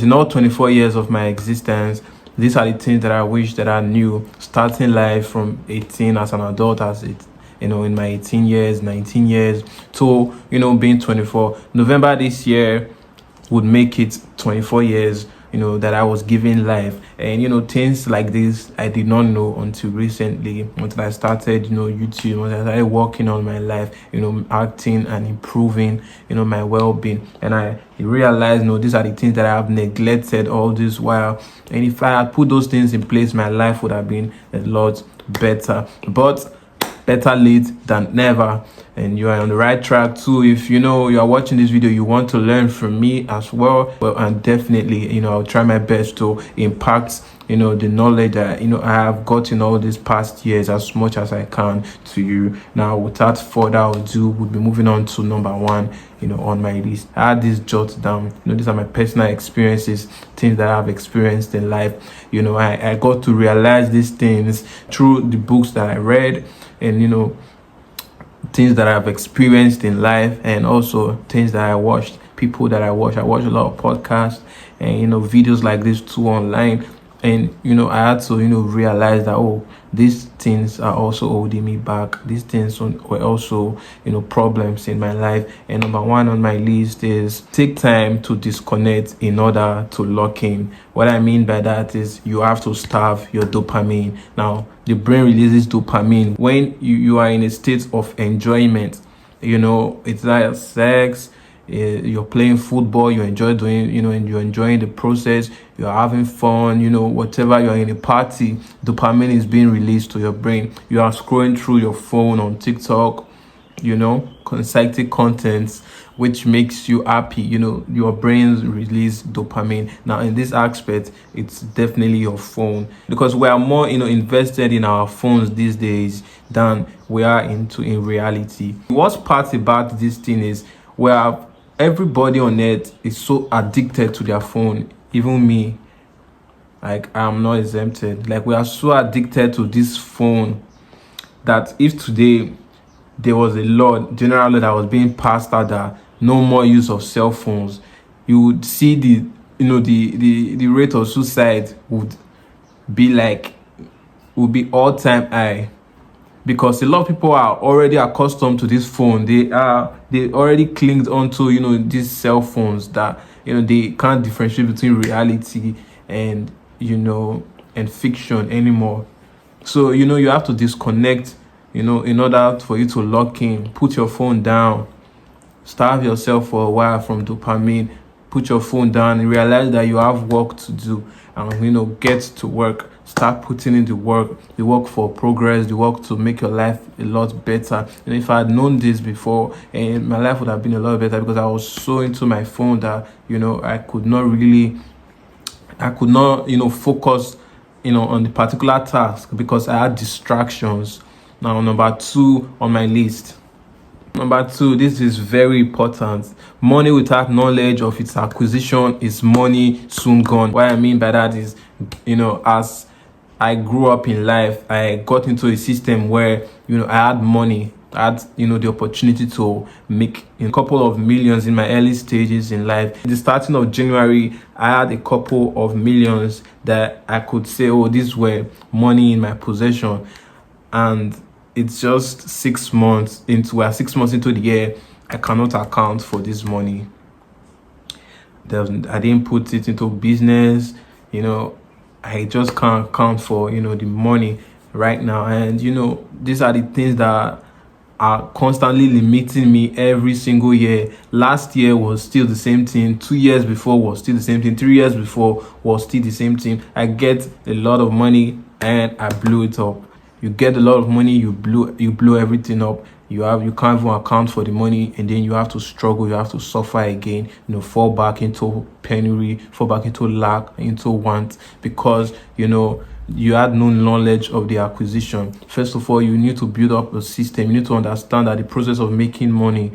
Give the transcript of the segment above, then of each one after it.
In all 24 years of my existence, these are the things that I wish that I knew starting life from 18 as an adult, as it, in my 18 years, 19 years, to, being 24. November this year would make it 24 years, that I was given life. And, things like this, I did not know until recently, until I started, YouTube, until I started working on my life, acting and improving, my well-being. And I realized, these are the things that I have neglected all this while. And if I had put those things in place, my life would have been a lot better. But better late than never, and you are on the right track too. If you are watching this video, you want to learn from me as well, and definitely I'll try my best to impact the knowledge that I have gotten all these past years as much as I can to you. Now, without further ado, we'll be moving on to number one on my list. I had this jot down. These are my personal experiences, things that I've experienced in life. I got to realize these things through the books that I read, and things that I've experienced in life, and also things that I watched, people that I watch a lot of podcasts and videos like this too online. And I had to realize that these things are also holding me back. These things were also problems in my life. And number one on my list is take time to disconnect in order to lock in. What I mean by that is you have to starve your dopamine. Now, the brain releases dopamine when you are in a state of enjoyment. It's like sex, you're playing football, you enjoy doing, and you're enjoying the process, you're having fun, whatever, you're in a party, dopamine is being released to your brain. You are scrolling through your phone on TikTok, consecutive contents, which makes you happy. Your brain release dopamine. Now, in this aspect, it's definitely your phone, because we are more invested in our phones these days than we are in reality. What's part about this thing is everybody on earth is so addicted to their phone, even me. Like, I'm not exempted. Like, we are so addicted to this phone that if today there was a general law that was being passed out that no more use of cell phones, you would see the rate of suicide would be all-time high, because a lot of people are already accustomed to this phone. They already clinged onto these cell phones that they can't differentiate between reality and and fiction anymore. So you have to disconnect in order for you to lock in. Put your phone down, starve yourself for a while from dopamine. Put your phone down and realize that you have work to do, and get to work. Start putting in the work for progress, the work to make your life a lot better. And if I had known this before, and my life would have been a lot better, because I was so into my phone that I could not focus on the particular task, because I had distractions. Now, number two on my list. Number two, this is very important. Money without knowledge of its acquisition is money soon gone. What I mean by that is, as I grew up in life, I got into a system where, I had money. I had, the opportunity to make a couple of millions in my early stages in life. At the starting of January, I had a couple of millions that I could say, these were money in my possession. And it's just 6 months into 6 months into the year, I cannot account for this money. I didn't put it into business, I just can't account for the money right now. And these are the things that are constantly limiting me every single year. Last year was still the same thing. 2 years before was still the same thing. 3 years before was still the same thing. I get a lot of money and I blew it up. You get a lot of money, you blow everything up. You can't even account for the money, and then you have to struggle, you have to suffer again, fall back into penury, fall back into lack, into want, because you had no knowledge of the acquisition. First of all, you need to build up a system. You need to understand that the process of making money,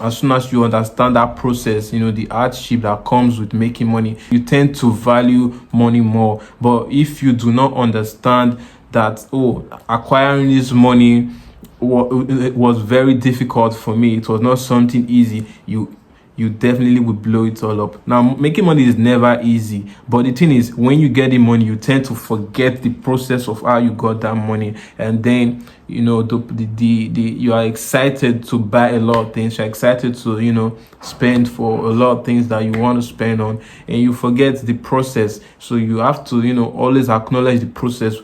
as soon as you understand that process, the hardship that comes with making money, you tend to value money more. But if you do not understand that, acquiring this money it was very difficult for me, it was not something easy, you you definitely will blow it all up. Now, making money is never easy, but the thing is, when you get the money, you tend to forget the process of how you got that money, and then you are excited to buy a lot of things. You're excited to spend for a lot of things that you want to spend on, and you forget the process. So you have to always acknowledge the process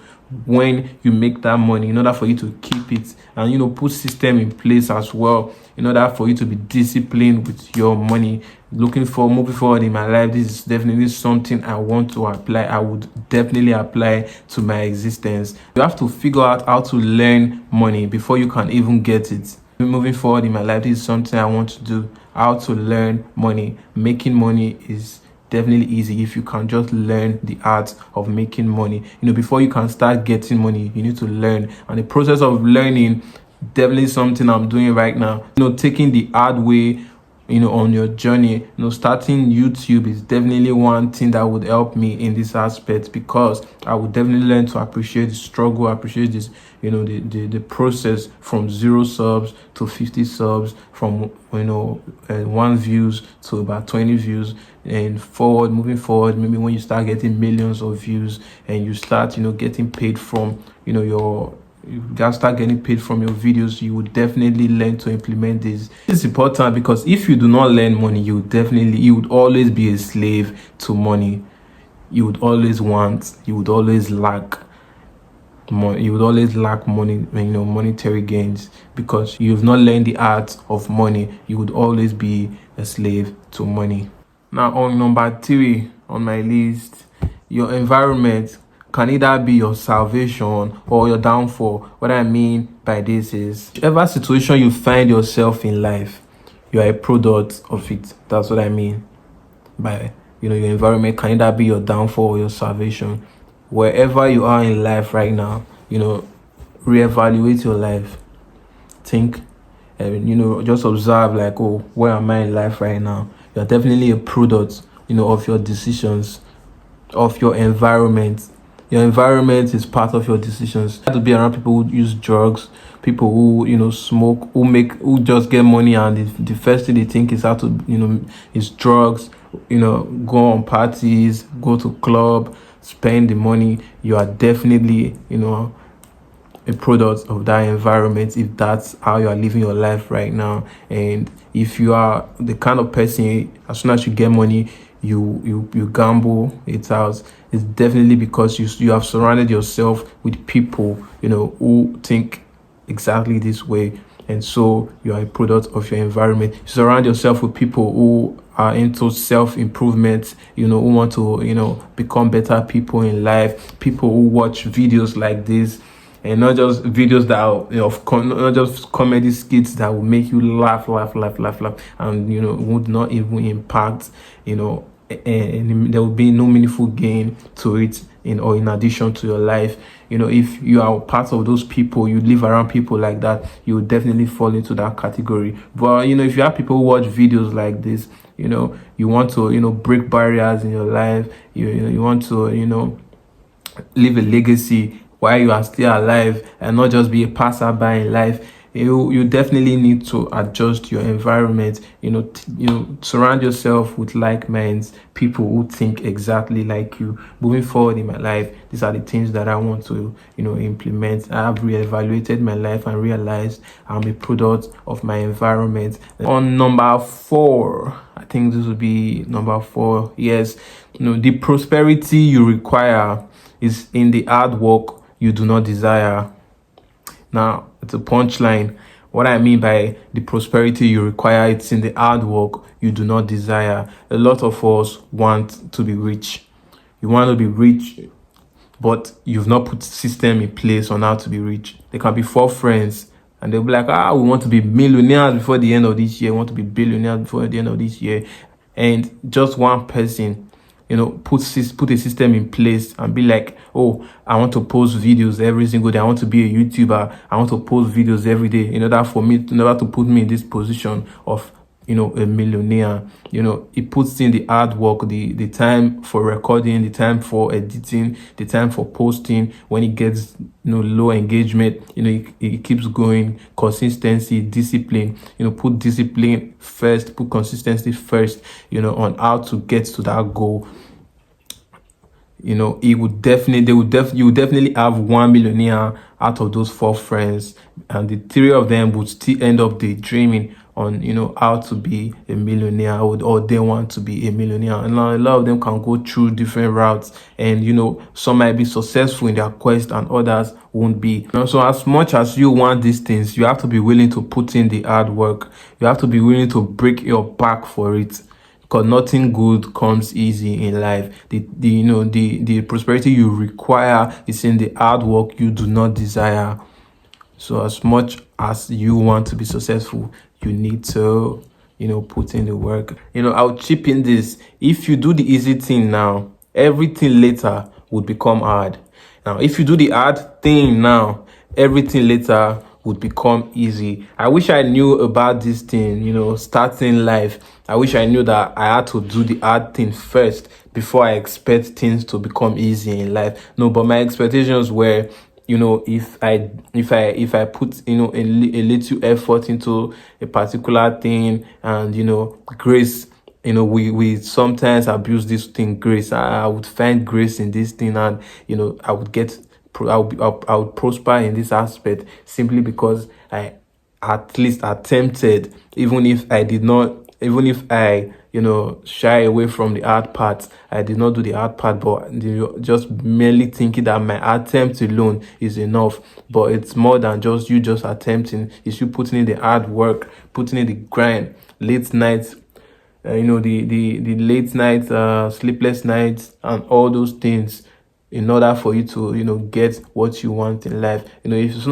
when you make that money, in order for you to keep it, and put system in place as well, in order for you to be disciplined with your money. Moving forward in my life, this is definitely something I want to apply. I would definitely apply to my existence. You have to figure out how to learn money before you can even get it. Moving forward in my life, this is something I want to do. How to learn money. Making money is definitely easy if you can just learn the art of making money. Before you can start getting money, you need to learn, and the process of learning, definitely something I'm doing right now. Taking the hard way on your journey. Starting YouTube is definitely one thing that would help me in this aspect, because I would definitely learn to appreciate the struggle, appreciate this, the process from 0 subs to 50 subs, from 1 views to about 20 views, and moving forward, maybe when you start getting millions of views, and you start getting paid from you guys start getting paid from your videos, you would definitely learn to implement this. It's important, because if you do not learn money, you would always be a slave to money. You would always lack money. You would always lack money, monetary gains, because you've not learned the art of money. You would always be a slave to money. Now, on number 3 on my list, your environment can either be your salvation or your downfall. What I mean by this is, whichever situation you find yourself in life, you are a product of it. That's what I mean by your environment can either be your downfall or your salvation. Wherever you are in life right now, reevaluate your life. Think, and just observe, like, oh, where am I in life right now? You're definitely a product of your decisions, of your environment. Your environment is part of your decisions. You have to be around people who use drugs, people who smoke, who just get money, and the first thing they think is how to is drugs. Go on parties, go to club, spend the money. You are definitely a product of that environment, if that's how you are living your life right now. And if you are the kind of person, as soon as you get money, you gamble it out, it's definitely because you have surrounded yourself with people who think exactly this way, and so you are a product of your environment. You surround yourself with people who are into self-improvement, who want to become better people in life, people who watch videos like this, and not just videos that are, not just comedy skits that will make you laugh, and would not even impact, and there will be no meaningful gain to it, or in addition to your life. If you are part of those people, you live around people like that, you will definitely fall into that category. But if you have people who watch videos like this, you want to break barriers in your life, you want to leave a legacy while you are still alive, and not just be a passerby in life, you definitely need to adjust your environment. Surround yourself with like minds, people who think exactly like you. Moving forward in my life, these are the things that I want to implement. I have reevaluated my life and realized I'm a product of my environment. On number 4, I think this will be number 4. Yes, the prosperity you require is in the hard work you do not desire. Now, it's a punchline. What I mean by the prosperity you require, it's in the hard work you do not desire. A lot of us want to be rich. You want to be rich, but you've not put system in place on how to be rich. There can be 4 friends, and they'll be like, we want to be millionaires before the end of this year. We want to be billionaires before the end of this year. And just one person put a system in place and be like, oh, I want to post videos every single day. I want to be a YouTuber. I want to post videos every day in order to put me in this position of a millionaire. He puts in the hard work, the time for recording, the time for editing, the time for posting. When he gets low engagement, he keeps going. Consistency, discipline. Put discipline first, put consistency first, on how to get to that goal. He would definitely, you would definitely have 1 millionaire out of those 4 friends, and the 3 of them would still end up daydreaming on, how to be a millionaire, or they want to be a millionaire. And a lot of them can go through different routes, and some might be successful in their quest, and others won't be. So as much as you want these things, you have to be willing to put in the hard work. You have to be willing to break your back for it, because nothing good comes easy in life. The prosperity you require is in the hard work you do not desire. So as much as you want to be successful, you need to put in the work. I'll chip in this: if you do the easy thing now, everything later would become hard. Now if you do the hard thing now, everything later would become easy. I wish I knew about this thing, starting life. I wish I knew that I had to do the hard thing first before I expect things to become easy in life. No, but my expectations were, if I put a little effort into a particular thing, and grace, we sometimes abuse this thing, grace. I would find grace in this thing, and I would get I would prosper in this aspect, simply because I at least attempted, even if I did not, even if I shy away from the hard part. I did not do the hard part, but just merely thinking that my attempt alone is enough. But it's more than just you just attempting. It's you putting in the hard work, putting in the grind, late nights, the late nights, sleepless nights, and all those things, in order for you to get what you want in life. As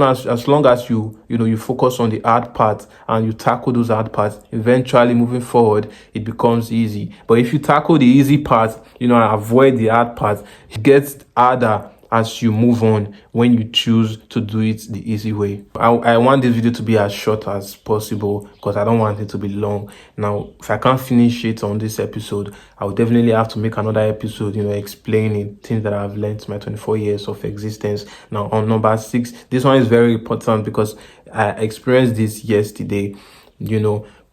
long as you focus on the hard part, and you tackle those hard parts, eventually moving forward it becomes easy. But if you tackle the easy part, and avoid the hard part, it gets harder as you move on, when you choose to do it the easy way. I want this video to be as short as possible, because I don't want it to be long. Now, if I can't finish it on this episode, I will definitely have to make another episode, explaining things that I've learned my 24 years of existence. Now, on number 6, this one is very important, because I experienced this yesterday.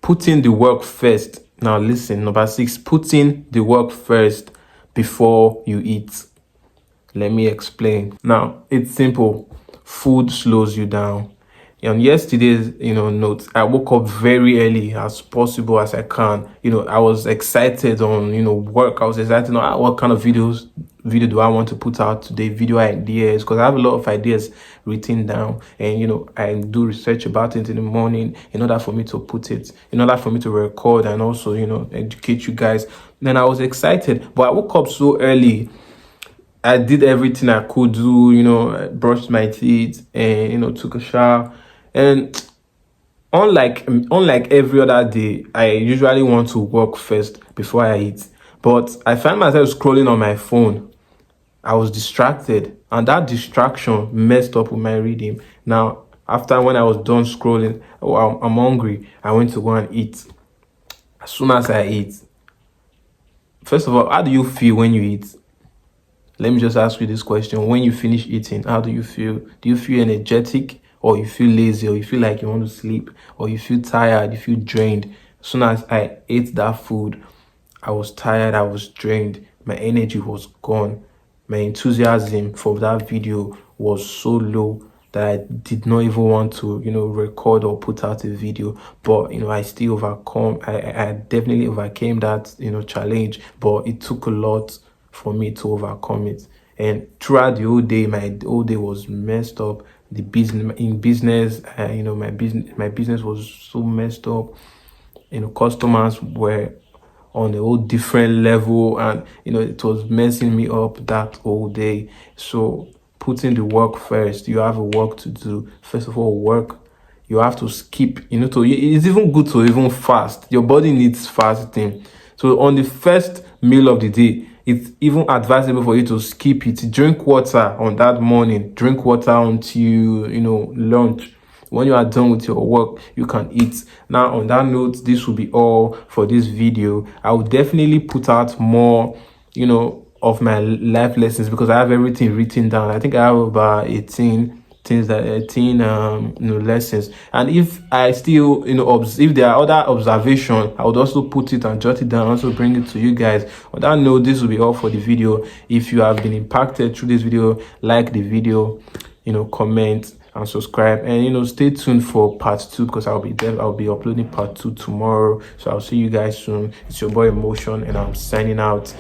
Putting the work first. Now listen, number 6, putting the work first before you eat. Let me explain. Now, it's simple. Food slows you down. On yesterday's, note, I woke up very early as possible as I can. I was excited on, work. I was excited on what kind of video do I want to put out today, video ideas, because I have a lot of ideas written down, and I do research about it in the morning in order for me to put it, in order for me to record, and also educate you guys. Then I was excited, but I woke up so early. I did everything I could do, brushed my teeth, and took a shower. And unlike every other day, I usually want to work first before I eat. But I find myself scrolling on my phone. I was distracted, and that distraction messed up with my reading. Now, when I was done scrolling, I'm hungry. I went to go and eat. As soon as I eat, first of all, how do you feel when you eat? Let me just ask you this question. When you finish eating, how do you feel? Do you feel energetic, or you feel lazy, or you feel like you want to sleep, or you feel tired, you feel drained? As soon as I ate that food, I was tired, I was drained, my energy was gone. My enthusiasm for that video was so low that I did not even want to, record or put out a video. But, I still I definitely overcame that, challenge, but it took a lot for me to overcome it. And throughout the whole day, my whole day was messed up. My business was so messed up. Customers were on a whole different level, and it was messing me up that whole day. So putting the work first. You have a work to do. First of all, work. You have to skip. It's even good to even fast. Your body needs fasting. So on the first meal of the day, it's even advisable for you to skip it. Drink water on that morning. Drink water until lunch. when you are done with your work, you can eat. Now, on that note, this will be all for this video. I will definitely put out more, of my life lessons, because I have everything written down. I think I have about 18 things, that 18 lessons. And if I still, if there are other observations, I would also put it and jot it down, also bring it to you guys. On that note, this will be all for the video. If you have been impacted through this video, like the video, comment and subscribe, and stay tuned for part 2, because I'll be uploading part 2 tomorrow. So I'll see you guys soon. It's your boy Emotion, and I'm signing out.